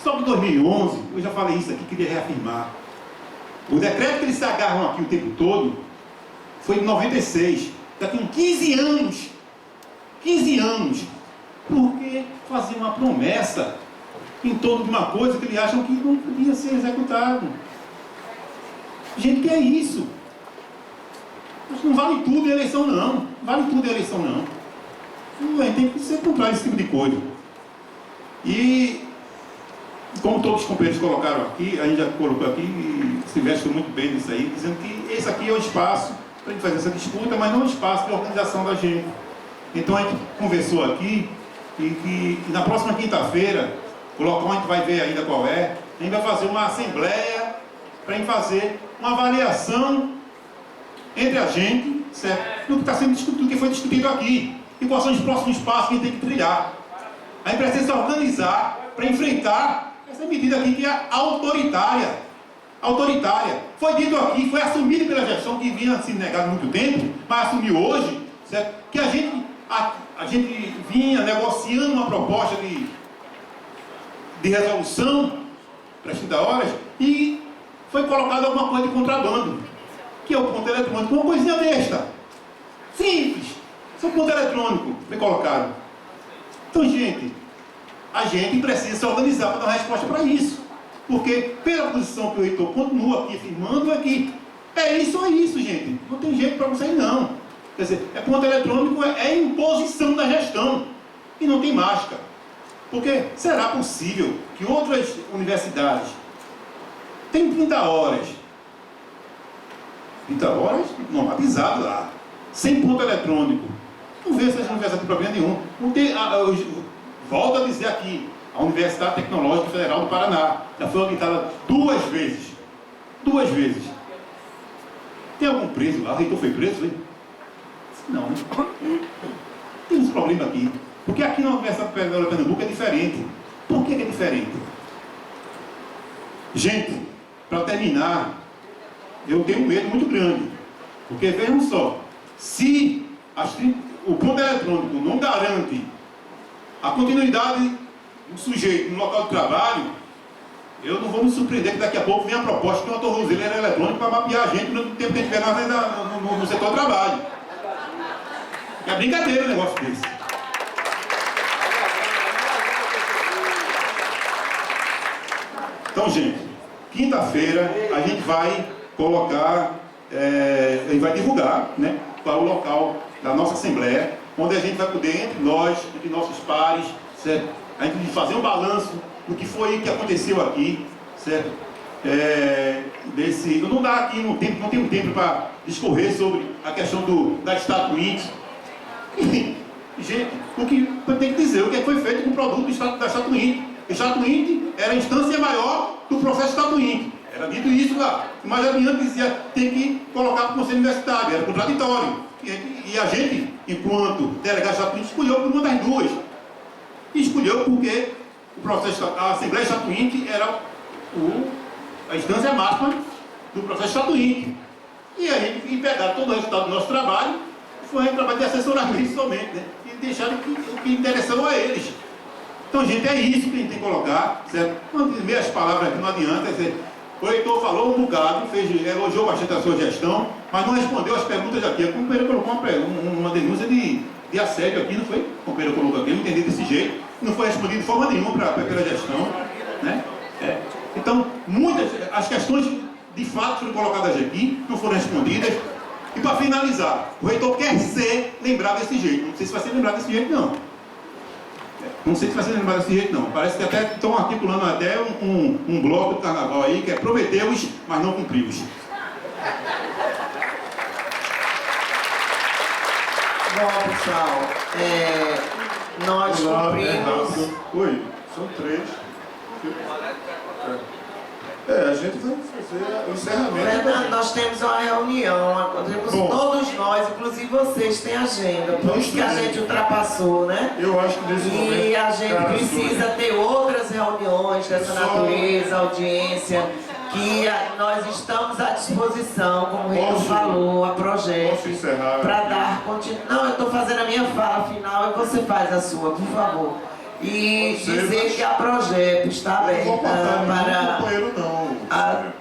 Só que em 2011, eu já falei isso aqui, queria reafirmar. O decreto que eles se agarram aqui o tempo todo foi em 96. Daqui a 15 anos. 15 anos. Porque faziam uma promessa em torno de uma coisa que eles acham que não podia ser executado. Gente, que é isso? Não vale tudo em eleição, não. Vale tudo em eleição, não. Tem que ser contrário esse tipo de coisa. E, como todos os companheiros colocaram aqui, a gente já colocou aqui e se veste muito bem nisso aí, dizendo que esse aqui é o espaço para a gente fazer essa disputa, mas não é o espaço de organização da gente. Então a gente conversou aqui e que na próxima quinta-feira, o local a gente vai ver ainda qual é, a gente vai fazer uma assembleia para a gente fazer uma avaliação entre a gente, certo? Do que está sendo discutido, do que foi discutido aqui. E quais são os próximos passos que a gente tem que trilhar. A gente precisa se organizar para enfrentar essa medida aqui que é autoritária. Autoritária. Foi dito aqui, foi assumido pela gestão que vinha sendo negado há muito tempo, mas assumiu hoje, certo? Que a gente vinha negociando uma proposta de resolução para as 30 horas e foi colocada alguma coisa de contrabando, que é o ponto eletrônico, uma coisinha besta, simples, só o ponto eletrônico foi colocado. Então, gente, a gente precisa se organizar para dar uma resposta para isso, porque pela posição que o reitor continua aqui afirmando, é que é isso, gente, não tem jeito para vocês não. Quer dizer, ponto eletrônico é imposição da gestão e não tem mágica, porque será possível que outras universidades tem 30 horas normatizado lá, sem ponto eletrônico. Não vejo essa universidade tem problema nenhum. Não tem, volto a dizer aqui, a Universidade Tecnológica Federal do Paraná já foi auditada 2 vezes. 2 vezes. Tem algum preso lá? O reitor foi preso, hein? Não, né? Tem uns problemas aqui. Porque aqui na Universidade Federal de Pernambuco é diferente. Por que é diferente? Gente, para terminar, eu tenho um medo muito grande. Porque vejam só, se o ponto eletrônico não garante a continuidade do sujeito no local de trabalho, eu não vou me surpreender que daqui a pouco venha a proposta de uma tornozeleira eletrônica para mapear a gente durante o tempo que a gente estiver no setor de trabalho. É brincadeira um negócio desse. Então, gente, quinta-feira a gente vai colocar, a gente vai divulgar, né, para o local da nossa assembleia, onde a gente vai poder, entre nós, entre nossos pares, certo? A gente fazer um balanço do que foi que aconteceu aqui, certo? Não dá aqui, não tem tempo para discorrer sobre a questão da Statuinte. Gente, o que tem que dizer, o que foi feito com o produto da Statuinte. A Statuinte era a instância maior do processo Statuinte. Era dito isso lá. Mas adiante dizia, tem que colocar para o Conselho Universitário, era contraditório. E a gente, enquanto delegado Statuinte, escolheu por uma das duas. E escolheu porque a Assembleia Statuinte era a instância máxima do processo Statuinte. E a gente pegaram todo o resultado do nosso trabalho, foi um trabalho de assessoramento somente, né? E deixaram o que interessou a eles. Então, gente, é isso que a gente tem que colocar, certo? Não dizer meias palavras aqui, não adianta. O reitor falou um bocado, elogiou bastante a sua gestão, mas não respondeu as perguntas aqui. A companheira colocou uma denúncia de assédio aqui, não foi? A companheira colocou aqui, eu entendi desse jeito. Não foi respondido de forma nenhuma pela gestão, né? Então, as questões de fato foram colocadas aqui, não foram respondidas. E para finalizar, o reitor quer ser lembrado desse jeito. Não sei se vai ser lembrado desse jeito, não. Não sei se vai ser lembrado desse jeito, não. Parece que até estão articulando até um bloco do carnaval aí, que é prometeu-os, mas não cumpriu-os. Bom, pessoal, nós cumprimos... Oi, são 3. A gente vai fazer o encerramento. Fernando, nós temos uma reunião, todos nós, inclusive vocês, têm agenda, por isso que a gente ultrapassou, né? Eu acho que nesse momento... E a gente precisa ter outras reuniões dessa natureza, audiência, que nós estamos à disposição, como o reitor falou, a projeto, para dar continuidade. Não, eu estou fazendo a minha fala final e você faz a sua, por favor. e Pode ser, dizer mas que a Projeto está eu não aberta vou matar nenhum para... companheiro, não.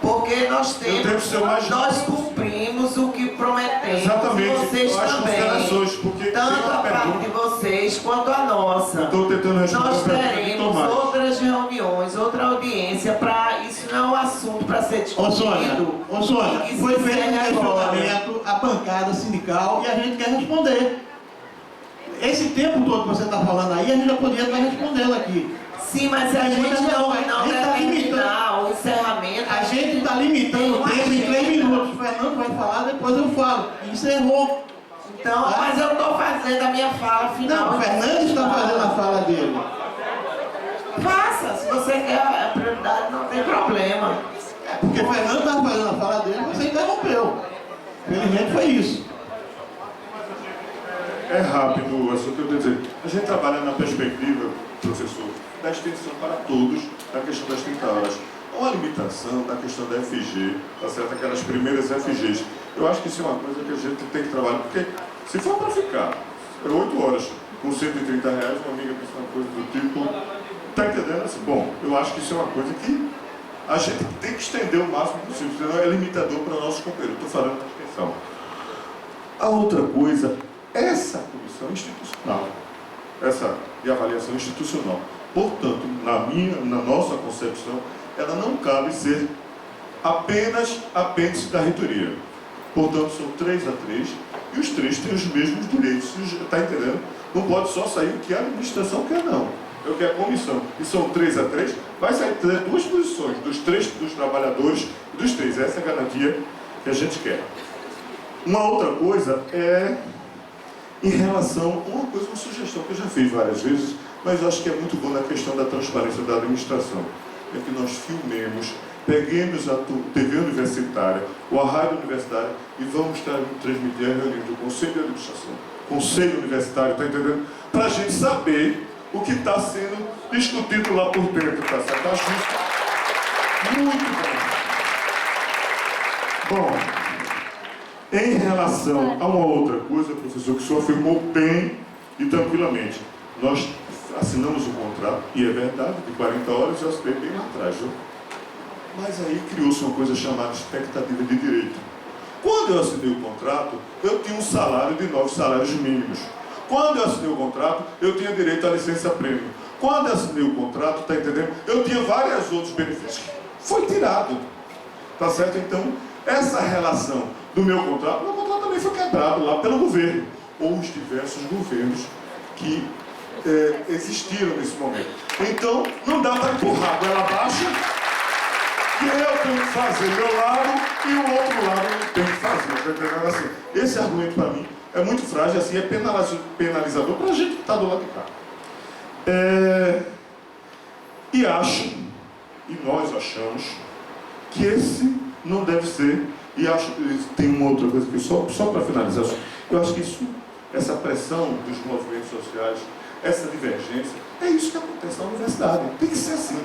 Porque nós Eu tenho que ser o mais- nós cumprimos o que prometemos. Exatamente, E vocês as também. considerações, porque tem Tanto uma a parte pergunta. de vocês quanto a nossa. Estou tentando responder Nós a pergunta de teremos Tomás. outras reuniões, outra audiência para isso não é um assunto para ser Ô discutido. Sônia, e que foi se feito um encerre agora. questionamento à bancada sindical e a gente quer responder. Esse tempo todo que você está falando aí, a gente já poderia estar respondendo aqui. Sim, mas se a gente não determinar o encerramento, A gente está limitando o tempo em 3 minutos. O Fernando vai falar, depois eu falo. E encerrou. Então, mas eu estou fazendo a minha fala final. Não, o Fernando está fazendo a fala dele. Faça, se você quer a prioridade, não tem problema. É porque o Fernando estava fazendo a fala dele e você interrompeu. Felizmente foi isso. É rápido o assunto que eu quero dizer. A gente trabalha na perspectiva, professor, da extensão para todos da questão das 30 horas. Uma limitação da questão da FG, tá certo? Aquelas primeiras FGs. Eu acho que isso é uma coisa que a gente tem que trabalhar, porque se for para ficar 8 horas com R$130, uma amiga pensa uma coisa do tipo, tá entendendo? Assim, bom, eu acho que isso é uma coisa que a gente tem que estender o máximo possível, senão é limitador para nossos companheiros. Estou falando da extensão. A outra coisa, essa comissão institucional, essa de avaliação institucional, portanto, na nossa concepção, ela não cabe ser apenas apêndice da reitoria. Portanto, são 3 a 3 e os 3 têm os mesmos direitos. Está entendendo? Não pode só sair o que a administração quer, não. Eu quero a comissão. E são 3 a 3, vai sair 2 posições, dos 3 dos trabalhadores e dos 3. Essa é a garantia que a gente quer. Uma outra coisa é em relação a uma sugestão que eu já fiz várias vezes, mas eu acho que é muito bom na questão da transparência da administração. É que nós filmemos, peguemos a TV universitária, ou a rádio universitária, e vamos transmitir a reunião do Conselho de Administração, Conselho Universitário, está entendendo? Para a gente saber o que está sendo discutido lá por dentro, tá certo? Acho isso muito bom. Bom, em relação a uma outra coisa, professor, que o senhor afirmou bem e tranquilamente, nós assinamos um contrato, e é verdade, de 40 horas, eu assinei bem lá atrás, viu? Mas aí criou-se uma coisa chamada expectativa de direito. Quando eu assinei o contrato, eu tinha um salário de 9 salários mínimos. Quando eu assinei o contrato, eu tinha direito à licença prêmio. Quando eu assinei o contrato, está entendendo? Eu tinha vários outros benefícios que foi tirado. Tá certo? Então, essa relação do meu contrato também foi quebrado lá pelo governo, ou os diversos governos que existiram nesse momento. Então, não dá para empurrar a goela abaixo, que eu tenho que fazer meu lado e o outro lado não tem que fazer. Tá entendendo? Assim, esse argumento para mim é muito frágil, assim, é penalizador para a gente que está do lado de cá. E acho, e nós achamos, que esse não deve ser, e acho que tem uma outra coisa que só para finalizar, eu acho que isso, essa pressão dos movimentos sociais, essa divergência, é isso que acontece na universidade. Tem que ser assim,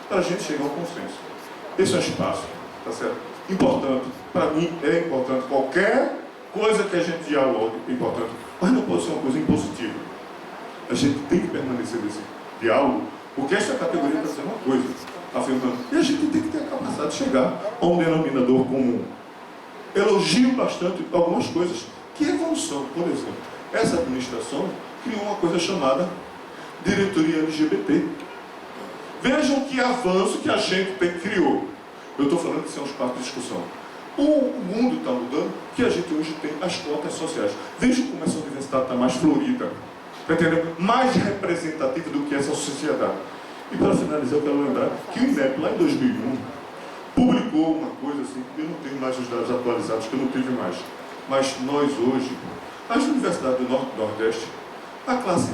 para a gente chegar ao consenso. Esse é um espaço, tá certo? Importante, para mim é importante, qualquer coisa que a gente dialogue é importante, mas não pode ser uma coisa impositiva. A gente tem que permanecer nesse diálogo, porque esta categoria está sendo uma coisa, afirmando, e a gente tem que ter a capacidade de chegar a um denominador comum. Elogio bastante algumas coisas. Que evolução, por exemplo, essa administração criou uma coisa chamada diretoria LGBT. Vejam que avanço que a gente criou. Eu estou falando que isso é um espaço de discussão. O mundo está mudando, que a gente hoje tem as cotas sociais. Vejam como essa universidade está mais florida, está entendendo? Mais representativa do que essa sociedade. E para finalizar, eu quero lembrar que o INEP, lá em 2001, publicou uma coisa assim, eu não tenho mais os dados atualizados, que eu não tive mais. Mas nós hoje, as universidades do Norte e Nordeste, a classe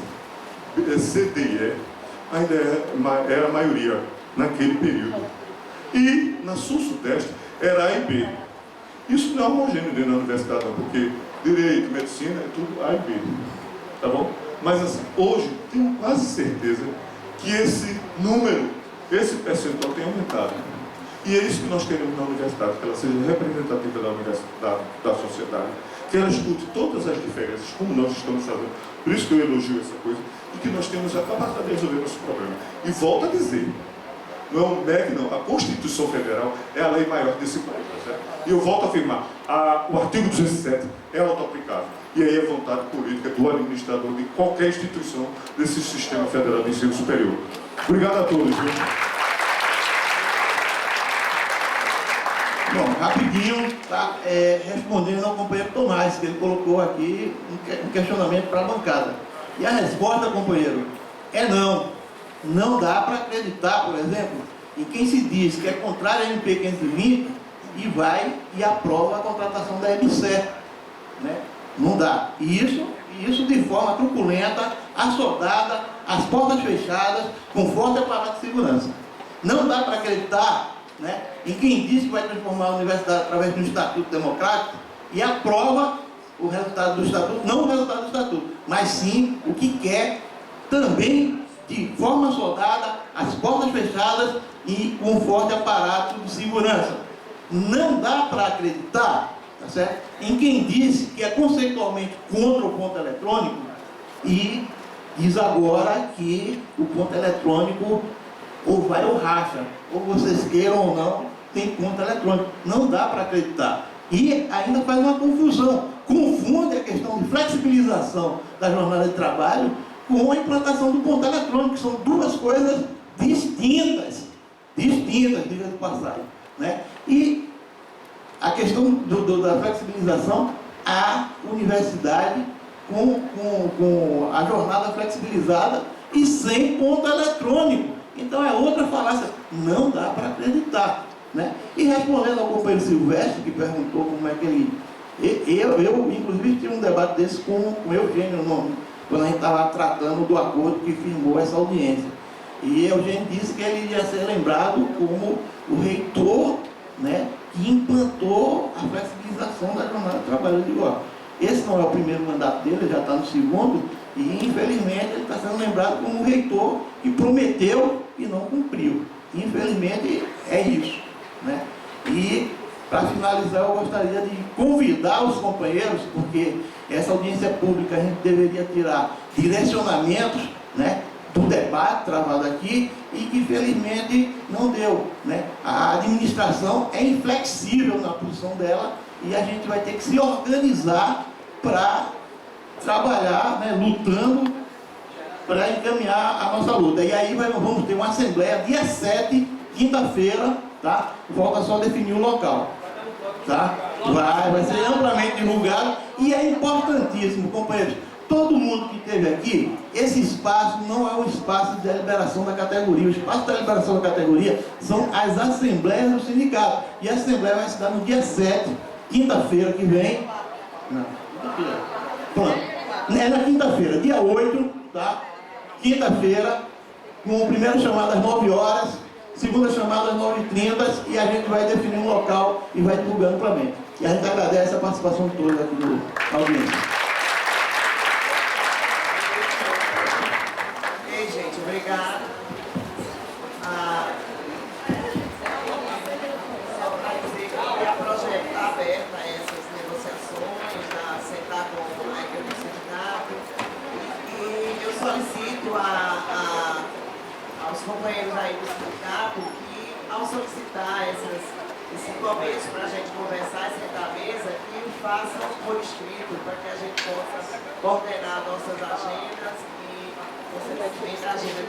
C, D e E ainda era a maioria naquele período. E na Sul-Sudeste era A e B. Isso não é homogêneo dentro da universidade, não, porque direito, medicina, é tudo A e B. Tá bom? Mas assim, hoje tenho quase certeza que esse número, esse percentual tem aumentado. E é isso que nós queremos na universidade, que ela seja representativa da universidade, da sociedade, que ela escute todas as diferenças, como nós estamos fazendo. Por isso que eu elogio essa coisa, e que nós temos a capacidade de resolver nosso problema. E volto a dizer, não é um MEC, não. A Constituição Federal é a lei maior desse país, tá certo? E eu volto a afirmar, o artigo 207 é auto-aplicável. E aí é vontade política do administrador de qualquer instituição desse sistema federal de ensino superior. Obrigado a todos. Viu? Bom, rapidinho, tá? Respondendo ao companheiro Tomás, que ele colocou aqui um questionamento para a bancada. E a resposta, companheiro, é não. Não dá para acreditar, por exemplo, em quem se diz que é contrário à MP 520 e vai e aprova a contratação da EBSER, né? Não dá. E isso de forma truculenta, assodada, às portas fechadas, com forte aparato de segurança. Não dá para acreditar, né, em quem diz que vai transformar a universidade através de um estatuto democrático e aprova o resultado do estatuto, não o resultado do estatuto, mas sim o que quer também de forma soldada, às portas fechadas e com forte aparato de segurança. Não dá para acreditar, tá certo, em quem disse que é conceitualmente contra o ponto eletrônico e diz agora que o ponto eletrônico ou vai ou racha, ou vocês queiram ou não, tem ponto eletrônico. Não dá para acreditar. E ainda faz uma confusão. Confunde a questão de flexibilização da jornada de trabalho com a implantação do ponto eletrônico, que são duas coisas distintas, diga de passagem, né? E a questão da flexibilização, a universidade com a jornada flexibilizada e sem ponto eletrônico. Então é outra falácia, não dá para acreditar, né? E respondendo ao companheiro Silvestre, que perguntou como é que ele... Eu inclusive, tive um debate desse com o Eugênio, quando a gente estava tratando do acordo que firmou essa audiência. E Eugênio disse que ele ia ser lembrado como o reitor, né, que implantou a flexibilização da jornada de trabalho de igual. Esse não é o primeiro mandato dele, ele já está no segundo, e infelizmente ele está sendo lembrado como um reitor que prometeu e não cumpriu. Infelizmente é isso, né? E para finalizar, eu gostaria de convidar os companheiros, porque essa audiência pública a gente deveria tirar direcionamentos, né, do debate travado aqui e que felizmente não deu, né? A administração é inflexível na posição dela e a gente vai ter que se organizar para trabalhar, né, lutando para encaminhar a nossa luta. E aí vamos ter uma assembleia dia 7, quinta-feira, tá? Falta só definir o local, tá? Vai ser amplamente divulgado e é importantíssimo, companheiros, todo mundo que esteve aqui, esse espaço não é um espaço de deliberação da categoria. O espaço de deliberação da categoria são as assembleias do sindicato. E a assembleia vai se dar no dia 7, quinta-feira que vem. Não, quinta-feira. Pronto. É na quinta-feira, dia 8, tá? Quinta-feira, com o primeiro chamado às 9 horas, segunda chamada às 9h30, e a gente vai definir um local e vai divulgando para mim. E a gente agradece a participação de todos aqui no audiência. Ei, gente, obrigada. Só para dizer que o projeto está aberto a essas negociações, a sentar com a equipe do sindicato. E eu solicito aos companheiros aí do sindicato que, ao solicitar esses momentos para a gente conversar e sentar à mesa, que o façam por escrito, para que a gente possa coordenar nossas agendas e, consequentemente, a agenda